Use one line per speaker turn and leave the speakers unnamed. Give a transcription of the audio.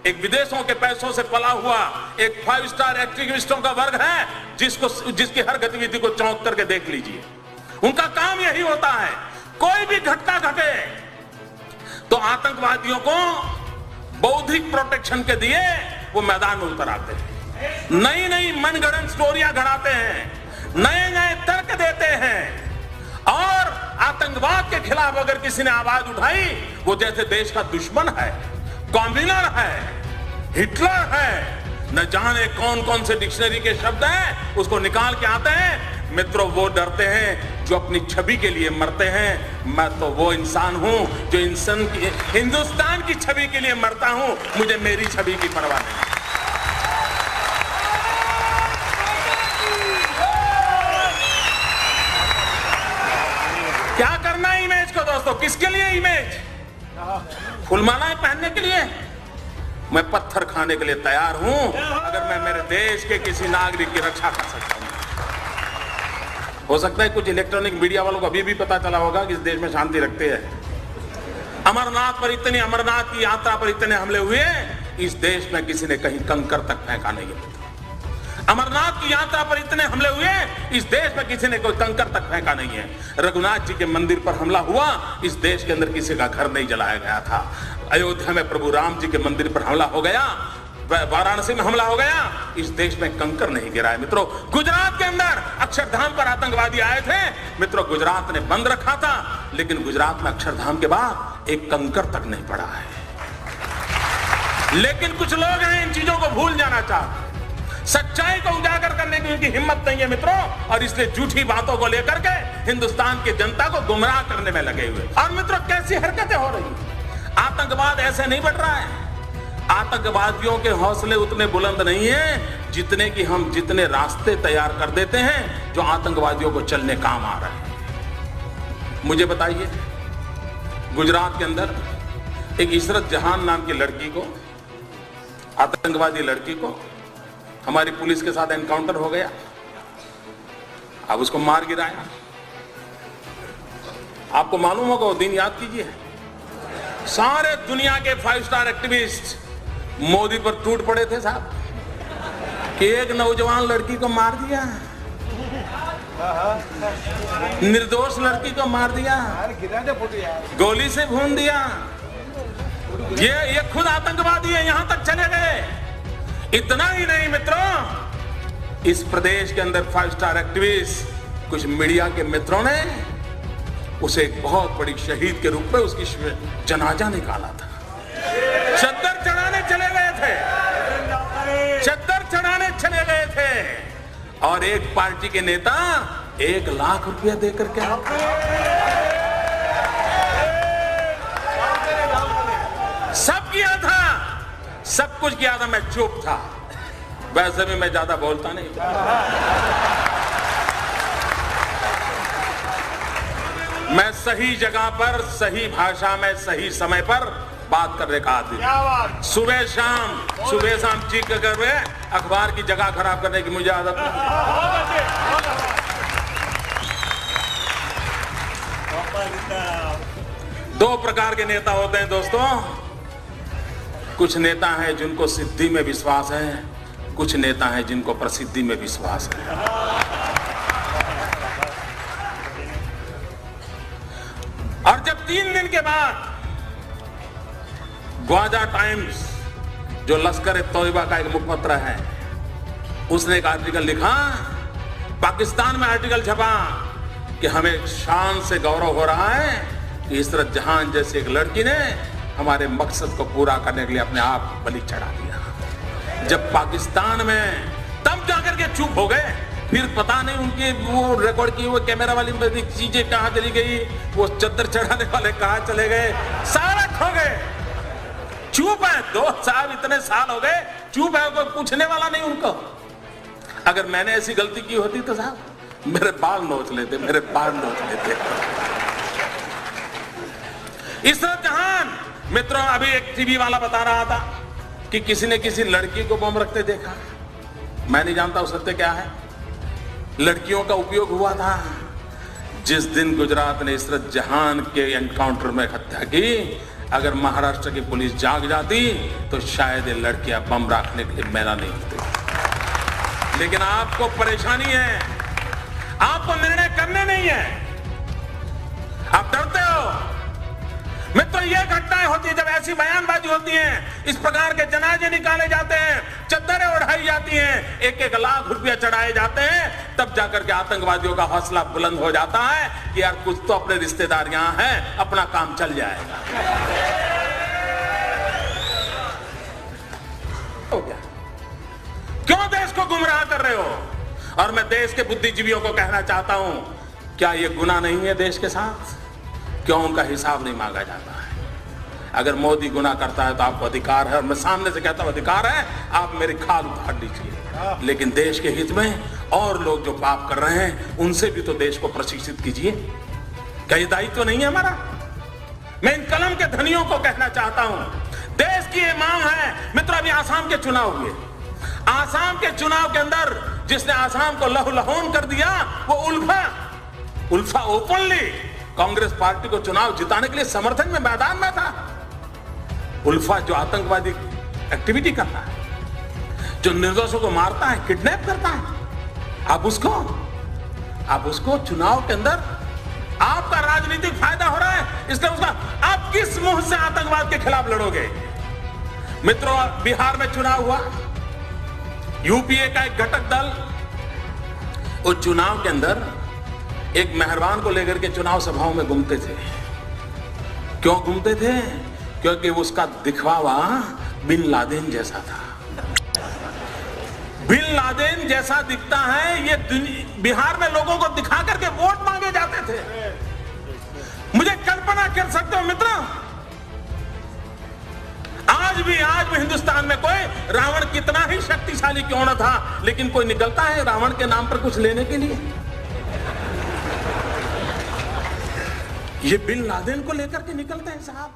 एक विदेशों के पैसों से पला हुआ एक 5 स्टार एक्टिविस्टों का वर्ग है जिसकी हर गतिविधि को चौंक करके देख लीजिए। उनका काम यही होता है, कोई भी घटना घटे तो आतंकवादियों को बौद्धिक प्रोटेक्शन के दिए वो मैदान में उतर आते हैं, नई नई मनगढ़ंत स्टोरियां गढ़ाते हैं, नए नए तर्क देते हैं और आतंकवाद के खिलाफ अगर किसी ने आवाज उठाई वो जैसे देश का दुश्मन है, कॉम्युनर है, हिटलर है, न जाने कौन कौन से डिक्शनरी के शब्द हैं उसको निकाल के आते हैं। मित्रों, वो डरते हैं जो अपनी छवि के लिए मरते हैं। मैं तो वो इंसान हूं जो हिंदुस्तान की छवि के लिए मरता हूं, मुझे मेरी छवि की परवाह नहीं। क्या करना है इमेज को दोस्तों? किसके लिए इमेज? फुलमालाएं पहनने के लिए? मैं पत्थर खाने के लिए तैयार हूं अगर मैं मेरे देश के किसी नागरिक की रक्षा कर सकता हूं। हो सकता है कुछ इलेक्ट्रॉनिक मीडिया वालों को अभी भी पता चला होगा कि इस देश में शांति रखते हैं। अमरनाथ की यात्रा पर इतने हमले हुए, इस देश में किसी ने कहीं कंकर तक फेंका नहीं है। अमरनाथ की यात्रा पर इतने हमले हुए, इस देश में किसी ने कोई कंकर तक फेंका नहीं है। रघुनाथ जी के मंदिर पर हमला हुआ, इस देश के अंदर किसी का घर नहीं जलाया गया था। अयोध्या में प्रभु राम जी के मंदिर पर हमला हो गया, वाराणसी में हमला हो गया, इस देश में कंकर नहीं गिरा है। मित्रों, गुजरात के अंदर अक्षरधाम पर आतंकवादी आए थे। मित्रों, गुजरात ने बंद रखा था, लेकिन गुजरात में अक्षरधाम के बाद एक कंकर तक नहीं पड़ा है। लेकिन कुछ लोग हैं इन चीजों को भूल जाना चाहते, सच्चाई को उजागर करने की उनकी हिम्मत नहीं है मित्रों, और इसलिए झूठी बातों को लेकर के हिंदुस्तान की जनता को गुमराह करने में लगे हुए। और मित्रों, कैसी हरकतें हो रही हैं? आतंकवाद ऐसे नहीं बढ़ रहा है। आतंकवादियों के हौसले उतने बुलंद नहीं हैं जितने रास्ते तैयार कर देते हैं जो आतंकवादियों को चलने काम आ रहे हैं। मुझे बताइए, गुजरात के अंदर एक इशरत जहान नाम की लड़की को, आतंकवादी लड़की को, हमारी पुलिस के साथ एनकाउंटर हो गया। अब उसको मार गिराया। आपको मालूम होगा वो दिन, याद कीजिए, सारे दुनिया के 5 स्टार एक्टिविस्ट मोदी पर टूट पड़े थे साहब कि एक नौजवान लड़की को मार दिया, निर्दोष लड़की को मार दिया, गोली से भून दिया। ये खुद आतंकवादी है, यहां तक चले गए। इतना ही नहीं मित्रों, इस प्रदेश के अंदर 5 स्टार एक्टिविस्ट, कुछ मीडिया के मित्रों ने उसे एक बहुत बड़ी शहीद के रूप में उसकी जनाजा निकाला था। चद्दर चढ़ाने चले गए थे, चद्दर चढ़ाने चले गए थे, और एक पार्टी के नेता 1 लाख रुपया देकर के सब किया था, सब कुछ किया था। मैं चुप था, वैसे भी मैं ज्यादा बोलता नहीं था। मैं सही जगह पर, सही भाषा में, सही समय पर बात करने का आदमी। सुबह शाम चीख कर अखबार की जगह खराब करने की मुझे आदत नहीं। 2 प्रकार के नेता होते हैं दोस्तों। कुछ नेता हैं जिनको सिद्धि में विश्वास है, कुछ नेता हैं जिनको प्रसिद्धि में विश्वास है। और जब 3 दिन के बाद ग्वाजा टाइम्स, जो लश्कर-ए-तौयबा का एक मुखपत्र है, उसने एक आर्टिकल लिखा, पाकिस्तान में आर्टिकल छपा कि हमें शान से गौरव हो रहा है कि इशरत जहान जैसी एक लड़की ने हमारे मकसद को पूरा करने के लिए अपने आप बलि चढ़ा दिया। जब पाकिस्तान में, तब जाकर के चुप हो गए। फिर पता नहीं उनकी वो रिकॉर्ड की वो कैमरा वाली चीजें कहां चली गई, वो चद्दर चढ़ाने वाले कहां चले गए, सारा खो गए। चुप है, 2 साल, इतने साल हो गए, चुप है, कोई पूछने वाला नहीं उनको। अगर मैंने ऐसी गलती की होती तो साहब मेरे बाल नोच लेते, मेरे बाल नोच लेते। इशरत जहान, मित्रों, अभी एक टीवी वाला बता रहा था कि किसी ने किसी लड़की को बम रखते देखा। मैं नहीं जानता उस सत्य क्या है। लड़कियों का उपयोग हुआ था। जिस दिन गुजरात ने इशरत जहान के एनकाउंटर में हत्या की, अगर महाराष्ट्र की पुलिस जाग जाती तो शायद ये लड़कियां बम रखने के लिए मैदान नहीं होती। लेकिन आपको परेशानी है, आपको निर्णय करने नहीं है, आप डरते हो। मित्रों, ये घटनाएं होती है जब ऐसी बयानबाजी होती है, इस प्रकार के जनाजे निकाले जाते हैं, चद्दरें उड़ाई जाती हैं, 1-1 लाख रुपया चढ़ाए जाते हैं, तब जाकर के आतंकवादियों का हौसला बुलंद हो जाता है कि यार कुछ तो अपने रिश्तेदार यहां हैं, अपना काम चल जाएगा। हो गया। क्यों देश को गुमराह कर रहे हो? और मैं देश के बुद्धिजीवियों को कहना चाहता हूं, क्या यह गुनाह नहीं है देश के साथ? क्यों उनका हिसाब नहीं मांगा जाता है? अगर मोदी गुनाह करता है तो आपको अधिकार है, और मैं सामने से कहता हूं अधिकार है, आप मेरी खाल उतार लीजिए, लेकिन देश के हित में और लोग जो पाप कर रहे हैं उनसे भी तो देश को प्रशिक्षित कीजिए। क्या ये दायित्व तो नहीं है हमारा? मैं इन कलम के धनियों को कहना चाहता हूं, देश की ये मांग है। मित्रों, अभी आसाम के चुनाव हुए, आसाम के चुनाव के अंदर जिसने आसाम को लहूलुहान कर दिया वो उल्फा ओपनली कांग्रेस पार्टी को चुनाव जिताने के लिए समर्थन में मैदान में था। उल्फा जो आतंकवादी एक्टिविटी करता है, जो निर्दोषों को मारता है, किडनैप करता है, आप उसको चुनाव के अंदर आपका राजनीतिक फायदा हो रहा है, इसलिए उसका आप किस मुंह से आतंकवाद के खिलाफ लड़ोगे? मित्रों, बिहार में चुनाव हुआ, यूपीए का एक घटक दल उस चुनाव के अंदर एक मेहरबान को लेकर के चुनाव सभाओं में घूमते थे। क्यों घूमते थे? क्योंकि उसका दिखवावा बिन लादेन जैसा था। बिन लादेन जैसा दिखता है, ये बिहार में लोगों को दिखा करके वोट मांगे जाते थे। मुझे कल्पना कर सकते हो मित्रों, आज भी हिंदुस्तान में कोई रावण कितना ही शक्तिशाली क्यों न था, लेकिन कोई निकलता है रावण के नाम पर कुछ लेने के लिए। ये बिन लादेन को लेकर के निकलते हैं साहब।